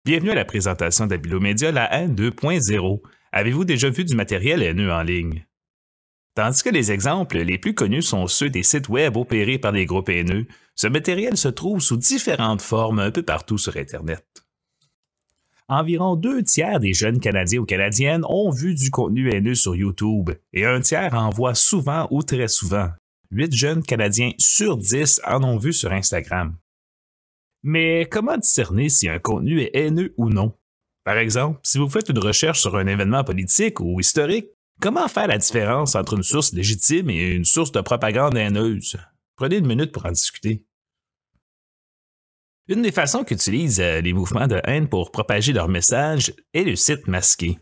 Bienvenue à la présentation d'Habilomédia, la haine 2.0. Avez-vous déjà vu du matériel haineux en ligne? Tandis que les exemples les plus connus sont ceux des sites web opérés par des groupes haineux, ce matériel se trouve sous différentes formes un peu partout sur Internet. Environ 2 tiers des jeunes Canadiens ou Canadiennes ont vu du contenu haineux sur YouTube et 1 tiers en voit souvent ou très souvent. 8 jeunes Canadiens sur 10 en ont vu sur Instagram. Mais comment discerner si un contenu est haineux ou non? Par exemple, si vous faites une recherche sur un événement politique ou historique, comment faire la différence entre une source légitime et une source de propagande haineuse? Prenez une minute pour en discuter. Une des façons qu'utilisent les mouvements de haine pour propager leur message est le site masqué.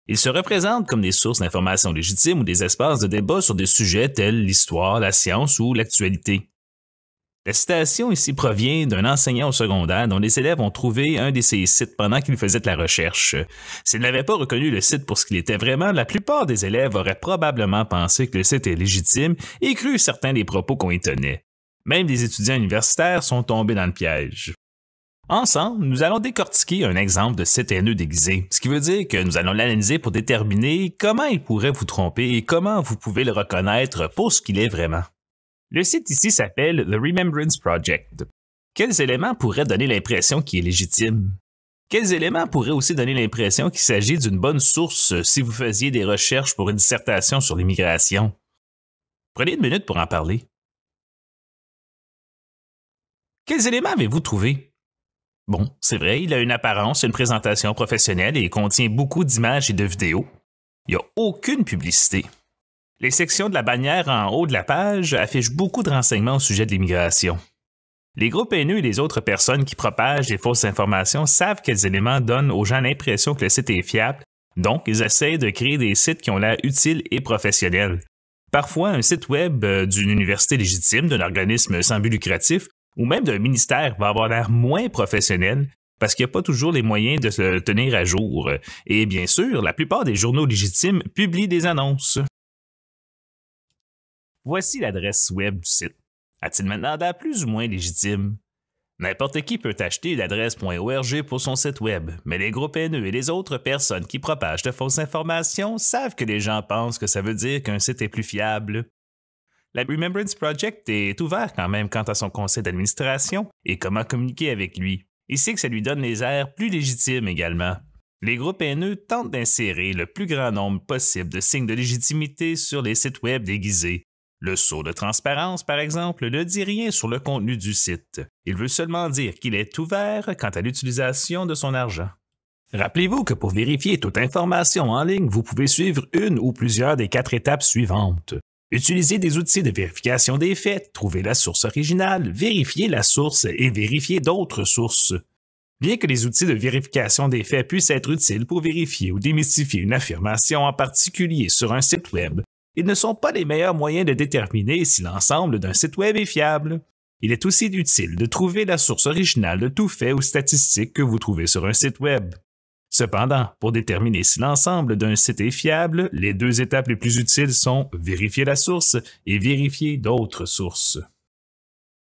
Ils se représentent comme des sources d'informations légitimes ou des espaces de débat sur des sujets tels l'histoire, la science ou l'actualité. La citation ici provient d'un enseignant au secondaire dont les élèves ont trouvé un de ces sites pendant qu'ils faisaient de la recherche. S'ils n'avaient pas reconnu le site pour ce qu'il était vraiment, la plupart des élèves auraient probablement pensé que le site est légitime et cru certains des propos qu'on y tenait. Même des étudiants universitaires sont tombés dans le piège. Ensemble, nous allons décortiquer un exemple de site haineux déguisé, ce qui veut dire que nous allons l'analyser pour déterminer comment il pourrait vous tromper et comment vous pouvez le reconnaître pour ce qu'il est vraiment. Le site ici s'appelle The Remembrance Project. Quels éléments pourraient donner l'impression qu'il est légitime? Quels éléments pourraient aussi donner l'impression qu'il s'agit d'une bonne source si vous faisiez des recherches pour une dissertation sur l'immigration? Prenez une minute pour en parler. Quels éléments avez-vous trouvé? Bon, c'est vrai, il a une apparence, une présentation professionnelle et contient beaucoup d'images et de vidéos. Il n'y a aucune publicité. Les sections de la bannière en haut de la page affichent beaucoup de renseignements au sujet de l'immigration. Les groupes haineux et les autres personnes qui propagent les fausses informations savent quels éléments donnent aux gens l'impression que le site est fiable, donc ils essaient de créer des sites qui ont l'air utiles et professionnels. Parfois, un site web d'une université légitime, d'un organisme sans but lucratif, ou même d'un ministère va avoir l'air moins professionnel parce qu'il n'y a pas toujours les moyens de se tenir à jour. Et bien sûr, la plupart des journaux légitimes publient des annonces. Voici l'adresse web du site. A-t-il maintenant l'air plus ou moins légitime? N'importe qui peut acheter l'adresse.org pour son site web, mais les groupes haineux et les autres personnes qui propagent de fausses informations savent que les gens pensent que ça veut dire qu'un site est plus fiable. La Remembrance Project est ouvert quand même quant à son conseil d'administration et comment communiquer avec lui. Il sait que ça lui donne les airs plus légitimes également. Les groupes haineux tentent d'insérer le plus grand nombre possible de signes de légitimité sur les sites web déguisés. Le sceau de transparence, par exemple, ne dit rien sur le contenu du site. Il veut seulement dire qu'il est ouvert quant à l'utilisation de son argent. Rappelez-vous que pour vérifier toute information en ligne, vous pouvez suivre une ou plusieurs des 4 étapes suivantes. Utilisez des outils de vérification des faits, trouver la source originale, vérifier la source et vérifier d'autres sources. Bien que les outils de vérification des faits puissent être utiles pour vérifier ou démystifier une affirmation en particulier sur un site web, ils ne sont pas les meilleurs moyens de déterminer si l'ensemble d'un site web est fiable. Il est aussi utile de trouver la source originale de tout fait ou statistique que vous trouvez sur un site web. Cependant, pour déterminer si l'ensemble d'un site est fiable, les 2 étapes les plus utiles sont vérifier la source et vérifier d'autres sources.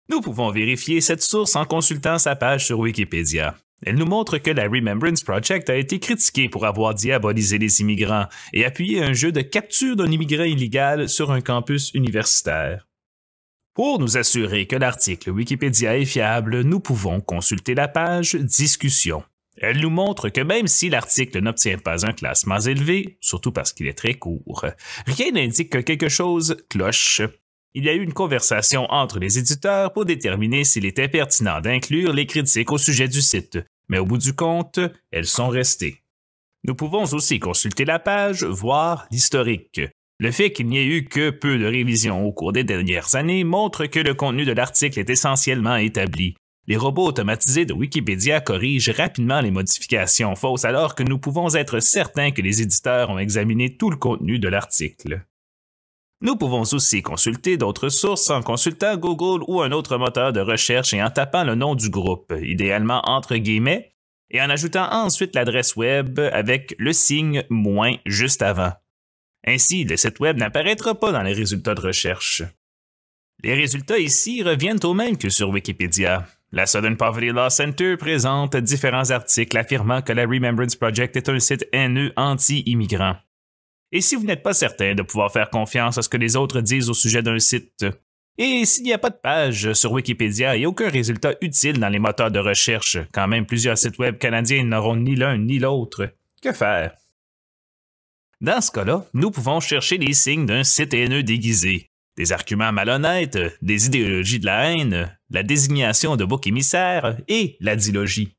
Nous pouvons vérifier cette source en consultant sa page sur Wikipédia. Elle nous montre que la Remembrance Project a été critiquée pour avoir diabolisé les immigrants et appuyé un jeu de capture d'un immigrant illégal sur un campus universitaire. Pour nous assurer que l'article Wikipédia est fiable, nous pouvons consulter la page Discussion. Elle nous montre que même si l'article n'obtient pas un classement élevé, surtout parce qu'il est très court, rien n'indique que quelque chose cloche. Il y a eu une conversation entre les éditeurs pour déterminer s'il était pertinent d'inclure les critiques au sujet du site, mais au bout du compte, elles sont restées. Nous pouvons aussi consulter la page, voir l'historique. Le fait qu'il n'y ait eu que peu de révisions au cours des dernières années montre que le contenu de l'article est essentiellement établi. Les robots automatisés de Wikipédia corrigent rapidement les modifications fausses alors que nous pouvons être certains que les éditeurs ont examiné tout le contenu de l'article. Nous pouvons aussi consulter d'autres sources en consultant Google ou un autre moteur de recherche et en tapant le nom du groupe, idéalement entre guillemets, et en ajoutant ensuite l'adresse web avec le signe « juste avant. Ainsi, le site web n'apparaîtra pas dans les résultats de recherche. Les résultats ici reviennent au même que sur Wikipédia. La Southern Poverty Law Center présente différents articles affirmant que la Remembrance Project est un site haineux anti-immigrant. Et si vous n'êtes pas certain de pouvoir faire confiance à ce que les autres disent au sujet d'un site, et s'il n'y a pas de page sur Wikipédia et aucun résultat utile dans les moteurs de recherche, quand même plusieurs sites web canadiens n'auront ni l'un ni l'autre, que faire? Dans ce cas-là, nous pouvons chercher les signes d'un site haineux déguisé, des arguments malhonnêtes, des idéologies de la haine, la désignation de boucs émissaires et la dilogie.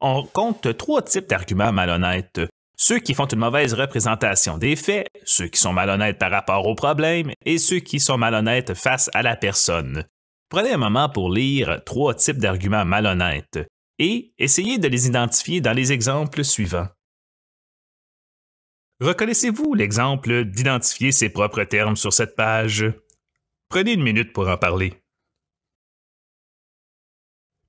On compte 3 types d'arguments malhonnêtes. Ceux qui font une mauvaise représentation des faits, ceux qui sont malhonnêtes par rapport au problème et ceux qui sont malhonnêtes face à la personne. Prenez un moment pour lire 3 types d'arguments malhonnêtes et essayez de les identifier dans les exemples suivants. Reconnaissez-vous l'exemple d'identifier ses propres termes sur cette page? Prenez une minute pour en parler.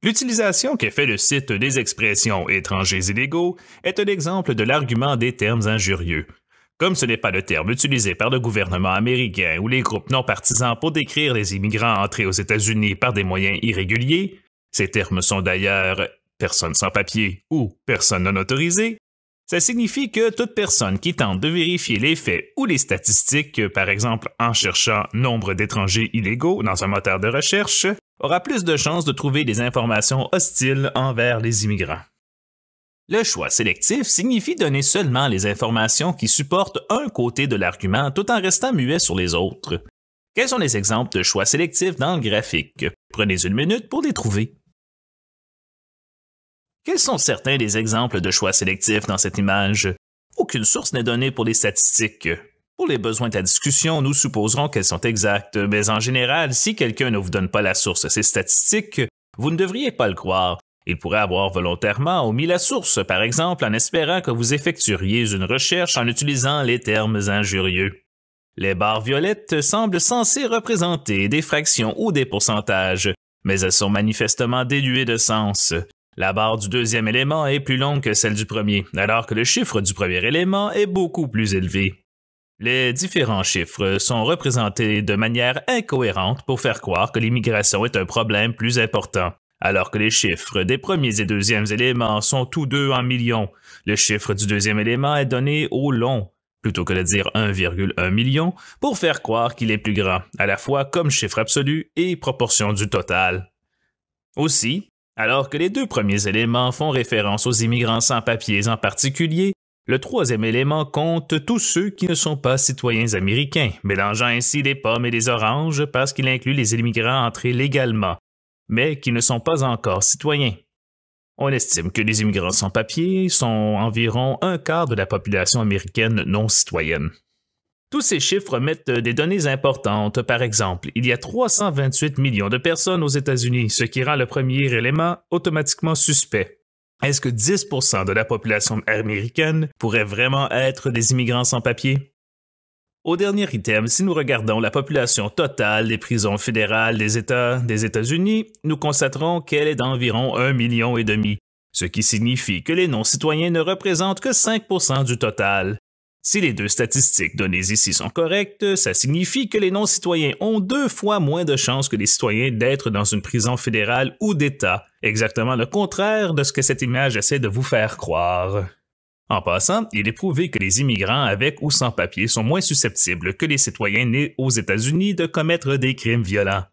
L'utilisation qu'est fait le site des expressions étrangers illégaux est un exemple de l'argument des termes injurieux. Comme ce n'est pas le terme utilisé par le gouvernement américain ou les groupes non partisans pour décrire les immigrants entrés aux États-Unis par des moyens irréguliers, ces termes sont d'ailleurs personnes sans papier ou personnes non autorisées, ça signifie que toute personne qui tente de vérifier les faits ou les statistiques, par exemple en cherchant nombre d'étrangers illégaux dans un moteur de recherche, aura plus de chances de trouver des informations hostiles envers les immigrants. Le choix sélectif signifie donner seulement les informations qui supportent un côté de l'argument tout en restant muet sur les autres. Quels sont les exemples de choix sélectifs dans le graphique? Prenez une minute pour les trouver. Quels sont certains des exemples de choix sélectifs dans cette image? Aucune source n'est donnée pour les statistiques. Pour les besoins de la discussion, nous supposerons qu'elles sont exactes, mais en général, si quelqu'un ne vous donne pas la source de ces statistiques, vous ne devriez pas le croire. Il pourrait avoir volontairement omis la source, par exemple, en espérant que vous effectueriez une recherche en utilisant les termes injurieux. Les barres violettes semblent censées représenter des fractions ou des pourcentages, mais elles sont manifestement dénuées de sens. La barre du deuxième élément est plus longue que celle du premier, alors que le chiffre du premier élément est beaucoup plus élevé. Les différents chiffres sont représentés de manière incohérente pour faire croire que l'immigration est un problème plus important, alors que les chiffres des premiers et deuxièmes éléments sont tous deux en millions. Le chiffre du deuxième élément est donné au long, plutôt que de dire 1,1 million, pour faire croire qu'il est plus grand, à la fois comme chiffre absolu et proportion du total. Aussi, alors que les 2 premiers éléments font référence aux immigrants sans papiers en particulier, le 3e élément compte tous ceux qui ne sont pas citoyens américains, mélangeant ainsi les pommes et les oranges parce qu'il inclut les immigrants entrés légalement, mais qui ne sont pas encore citoyens. On estime que les immigrants sans papiers sont environ 1/4 de la population américaine non citoyenne. Tous ces chiffres mettent des données importantes. Par exemple, il y a 328 millions de personnes aux États-Unis, ce qui rend le premier élément automatiquement suspect. Est-ce que 10% de la population américaine pourrait vraiment être des immigrants sans papier? Au dernier item, si nous regardons la population totale des prisons fédérales des États des États-Unis, nous constaterons qu'elle est d'environ 1,5 million, ce qui signifie que les non-citoyens ne représentent que 5% du total. Si les 2 statistiques données ici sont correctes, ça signifie que les non-citoyens ont 2 fois moins de chances que les citoyens d'être dans une prison fédérale ou d'État, exactement le contraire de ce que cette image essaie de vous faire croire. En passant, il est prouvé que les immigrants avec ou sans papier sont moins susceptibles que les citoyens nés aux États-Unis de commettre des crimes violents.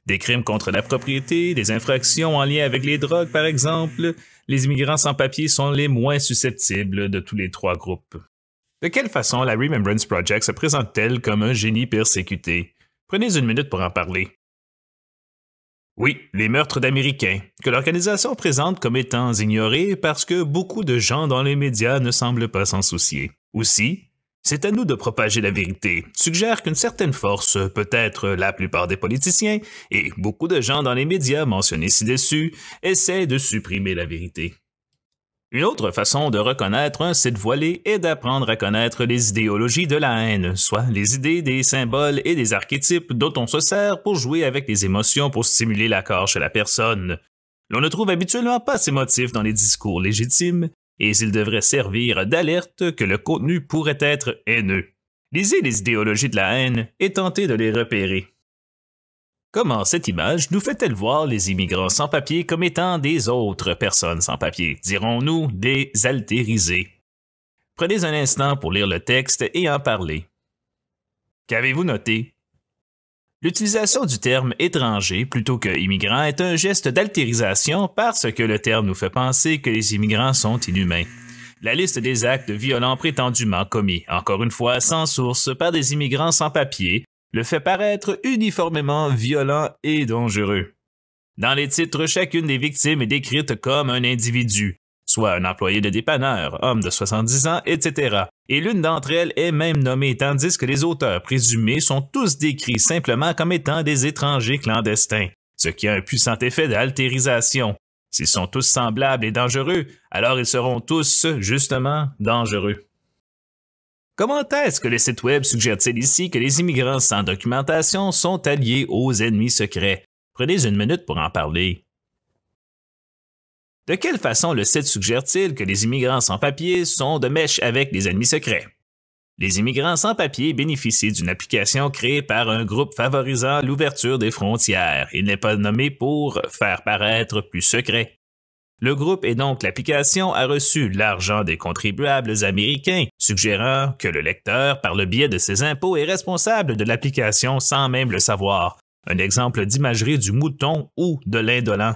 Des crimes contre la propriété, des infractions en lien avec les drogues par exemple, les immigrants sans papier sont les moins susceptibles de tous les 3 groupes. De quelle façon la Remembrance Project se présente-t-elle comme un génie persécuté? Prenez une minute pour en parler. Oui, les meurtres d'Américains, que l'organisation présente comme étant ignorés parce que beaucoup de gens dans les médias ne semblent pas s'en soucier. Aussi, c'est à nous de propager la vérité, suggère qu'une certaine force, peut-être la plupart des politiciens, et beaucoup de gens dans les médias mentionnés ci-dessus, essaient de supprimer la vérité. Une autre façon de reconnaître un site voilé est d'apprendre à connaître les idéologies de la haine, soit les idées des symboles et des archétypes dont on se sert pour jouer avec les émotions pour stimuler l'accord chez la personne. L'on ne trouve habituellement pas ces motifs dans les discours légitimes, et ils devraient servir d'alerte que le contenu pourrait être haineux. Lisez les idéologies de la haine et tentez de les repérer. Comment cette image nous fait-elle voir les immigrants sans papier comme étant des autres personnes sans papier, dirons-nous des altérisés? Prenez un instant pour lire le texte et en parler. Qu'avez-vous noté? L'utilisation du terme étranger plutôt que immigrant est un geste d'altérisation parce que le terme nous fait penser que les immigrants sont inhumains. La liste des actes violents prétendument commis, encore une fois sans source, par des immigrants sans papier, le fait paraître uniformément violent et dangereux. Dans les titres, chacune des victimes est décrite comme un individu, soit un employé de dépanneur, homme de 70 ans, etc. Et l'une d'entre elles est même nommée, tandis que les auteurs présumés sont tous décrits simplement comme étant des étrangers clandestins, ce qui a un puissant effet d'altérisation. S'ils sont tous semblables et dangereux, alors ils seront tous, justement, dangereux. Comment est-ce que le site web suggère-t-il ici que les immigrants sans documentation sont alliés aux ennemis secrets? Prenez une minute pour en parler. De quelle façon le site suggère-t-il que les immigrants sans papier sont de mèche avec les ennemis secrets? Les immigrants sans papier bénéficient d'une application créée par un groupe favorisant l'ouverture des frontières. Il n'est pas nommé pour faire paraître plus secret. Le groupe et donc l'application a reçu l'argent des contribuables américains, suggérant que le lecteur, par le biais de ses impôts, est responsable de l'application sans même le savoir. Un exemple d'imagerie du mouton ou de l'indolent.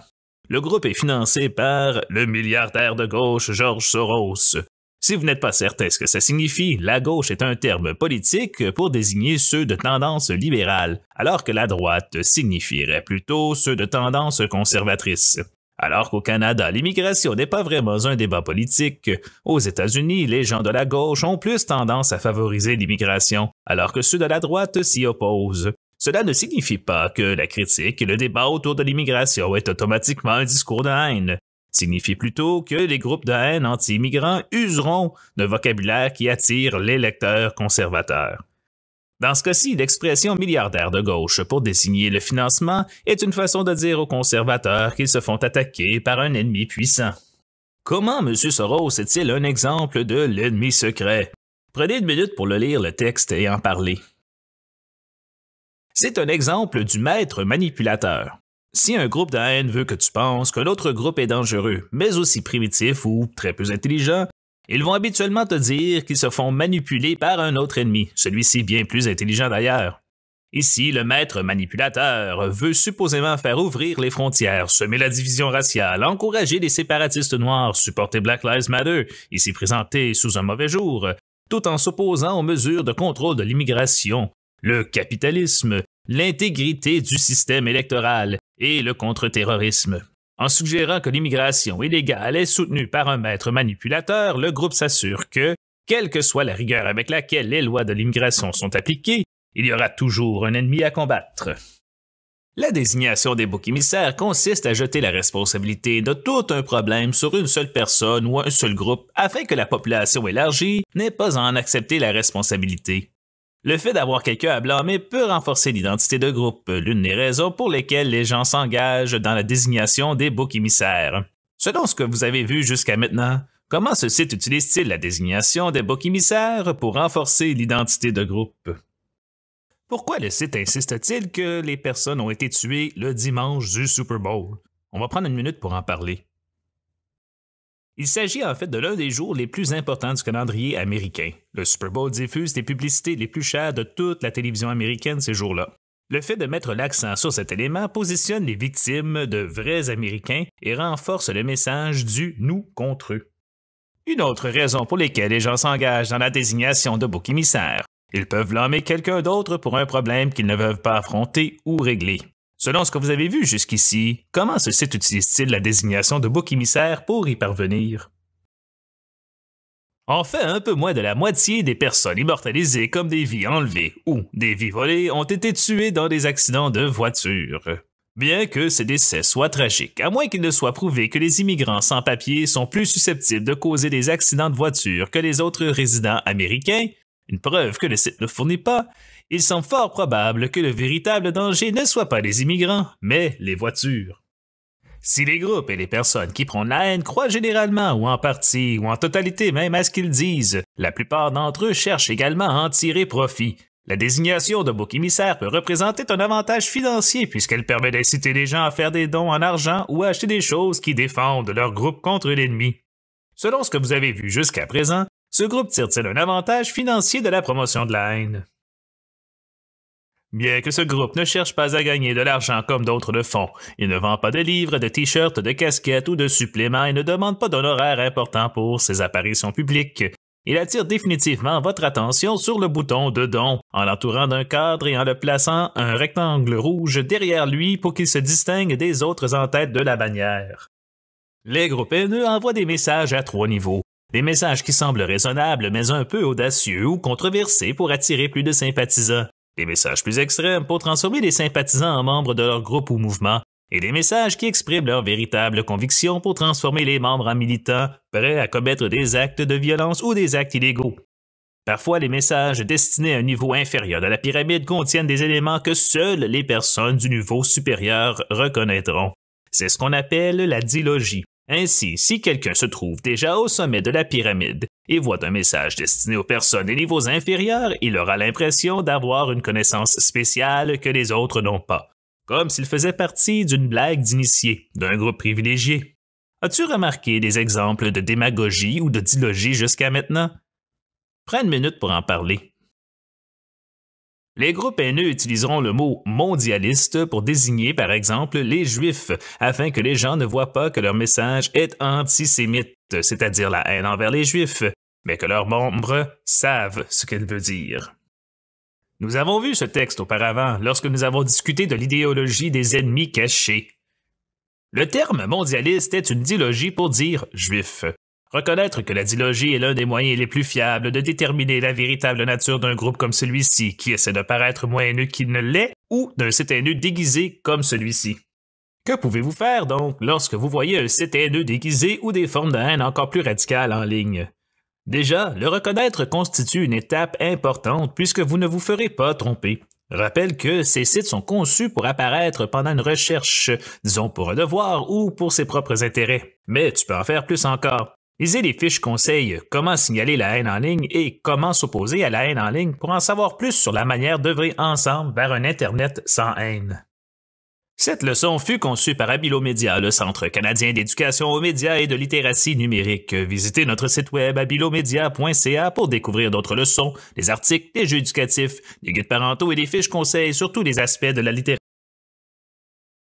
Le groupe est financé par le milliardaire de gauche George Soros. Si vous n'êtes pas certain ce que ça signifie, la gauche est un terme politique pour désigner ceux de tendance libérale, alors que la droite signifierait plutôt ceux de tendance conservatrice. Alors qu'au Canada, l'immigration n'est pas vraiment un débat politique, aux États-Unis, les gens de la gauche ont plus tendance à favoriser l'immigration, alors que ceux de la droite s'y opposent. Cela ne signifie pas que la critique et le débat autour de l'immigration est automatiquement un discours de haine. Signifie plutôt que les groupes de haine anti-immigrants useront de vocabulaire qui attire les lecteurs conservateurs. Dans ce cas-ci, l'expression milliardaire de gauche pour désigner le financement est une façon de dire aux conservateurs qu'ils se font attaquer par un ennemi puissant. Comment M. Soros est-il un exemple de l'ennemi secret? Prenez une minute pour le lire le texte et en parler. C'est un exemple du maître manipulateur. Si un groupe de haine veut que tu penses qu'un autre groupe est dangereux, mais aussi primitif ou très peu intelligent, ils vont habituellement te dire qu'ils se font manipuler par un autre ennemi, celui-ci bien plus intelligent d'ailleurs. Ici, le maître manipulateur veut supposément faire ouvrir les frontières, semer la division raciale, encourager les séparatistes noirs, supporter Black Lives Matter, ici présenté sous un mauvais jour, tout en s'opposant aux mesures de contrôle de l'immigration, le capitalisme, l'intégrité du système électoral et le contre-terrorisme. En suggérant que l'immigration illégale est soutenue par un maître manipulateur, le groupe s'assure que, quelle que soit la rigueur avec laquelle les lois de l'immigration sont appliquées, il y aura toujours un ennemi à combattre. La désignation des boucs émissaires consiste à jeter la responsabilité de tout un problème sur une seule personne ou un seul groupe afin que la population élargie n'ait pas à en accepter la responsabilité. Le fait d'avoir quelqu'un à blâmer peut renforcer l'identité de groupe, l'une des raisons pour lesquelles les gens s'engagent dans la désignation des boucs émissaires. Selon ce que vous avez vu jusqu'à maintenant, comment ce site utilise-t-il la désignation des boucs émissaires pour renforcer l'identité de groupe? Pourquoi le site insiste-t-il que les personnes ont été tuées le dimanche du Super Bowl? On va prendre une minute pour en parler. Il s'agit en fait de l'un des jours les plus importants du calendrier américain. Le Super Bowl diffuse les publicités les plus chères de toute la télévision américaine ces jours-là. Le fait de mettre l'accent sur cet élément positionne les victimes de vrais Américains et renforce le message du « nous contre eux ». Une autre raison pour laquelle les gens s'engagent dans la désignation de boucs émissaires. Ils peuvent blâmer quelqu'un d'autre pour un problème qu'ils ne peuvent pas affronter ou régler. Selon ce que vous avez vu jusqu'ici, comment ce site utilise-t-il la désignation de bouc émissaire pour y parvenir? En fait, un peu moins de la moitié des personnes immortalisées comme des vies enlevées ou des vies volées ont été tuées dans des accidents de voiture. Bien que ces décès soient tragiques, à moins qu'il ne soit prouvé que les immigrants sans papier sont plus susceptibles de causer des accidents de voiture que les autres résidents américains, une preuve que le site ne fournit pas, il semble fort probable que le véritable danger ne soit pas les immigrants, mais les voitures. Si les groupes et les personnes qui prônent la haine croient généralement ou en partie ou en totalité même à ce qu'ils disent, la plupart d'entre eux cherchent également à en tirer profit. La désignation de bouc émissaire peut représenter un avantage financier puisqu'elle permet d'inciter les gens à faire des dons en argent ou à acheter des choses qui défendent leur groupe contre l'ennemi. Selon ce que vous avez vu jusqu'à présent, ce groupe tire-t-il un avantage financier de la promotion de la haine? Bien que ce groupe ne cherche pas à gagner de l'argent comme d'autres le font, il ne vend pas de livres, de t-shirts, de casquettes ou de suppléments et ne demande pas d'honoraires importants pour ses apparitions publiques. Il attire définitivement votre attention sur le bouton de don, en l'entourant d'un cadre et en le plaçant un rectangle rouge derrière lui pour qu'il se distingue des autres en tête de la bannière. Les groupes haineux envoient des messages à 3 niveaux. Des messages qui semblent raisonnables mais un peu audacieux ou controversés pour attirer plus de sympathisants. Des messages plus extrêmes pour transformer les sympathisants en membres de leur groupe ou mouvement, et des messages qui expriment leurs véritables convictions pour transformer les membres en militants, prêts à commettre des actes de violence ou des actes illégaux. Parfois, les messages destinés à un niveau inférieur de la pyramide contiennent des éléments que seules les personnes du niveau supérieur reconnaîtront. C'est ce qu'on appelle la dilogie. Ainsi, si quelqu'un se trouve déjà au sommet de la pyramide et voit un message destiné aux personnes des niveaux inférieurs, il aura l'impression d'avoir une connaissance spéciale que les autres n'ont pas, comme s'il faisait partie d'une blague d'initié, d'un groupe privilégié. As-tu remarqué des exemples de démagogie ou de dilogie jusqu'à maintenant? Prends une minute pour en parler. Les groupes haineux utiliseront le mot « mondialiste » pour désigner, par exemple, les Juifs, afin que les gens ne voient pas que leur message est antisémite, c'est-à-dire la haine envers les Juifs, mais que leurs membres savent ce qu'elle veut dire. Nous avons vu ce texte auparavant lorsque nous avons discuté de l'idéologie des ennemis cachés. Le terme mondialiste est une dilogie pour dire « juif ». Reconnaître que la dilogie est l'un des moyens les plus fiables de déterminer la véritable nature d'un groupe comme celui-ci, qui essaie de paraître moins haineux qu'il ne l'est, ou d'un site haineux déguisé comme celui-ci. Que pouvez-vous faire donc lorsque vous voyez un site haineux déguisé ou des formes de haine encore plus radicales en ligne? Déjà, le reconnaître constitue une étape importante puisque vous ne vous ferez pas tromper. Rappelle que ces sites sont conçus pour apparaître pendant une recherche, disons pour un devoir ou pour ses propres intérêts. Mais tu peux en faire plus encore. Lisez les fiches conseils « Comment signaler la haine en ligne » et « Comment s'opposer à la haine en ligne » pour en savoir plus sur la manière d'œuvrer ensemble vers un Internet sans haine. Cette leçon fut conçue par Abilomédia, le Centre canadien d'éducation aux médias et de littératie numérique. Visitez notre site web abilomedia.ca pour découvrir d'autres leçons, des articles, des jeux éducatifs, des guides parentaux et des fiches conseils sur tous les aspects de la littérature.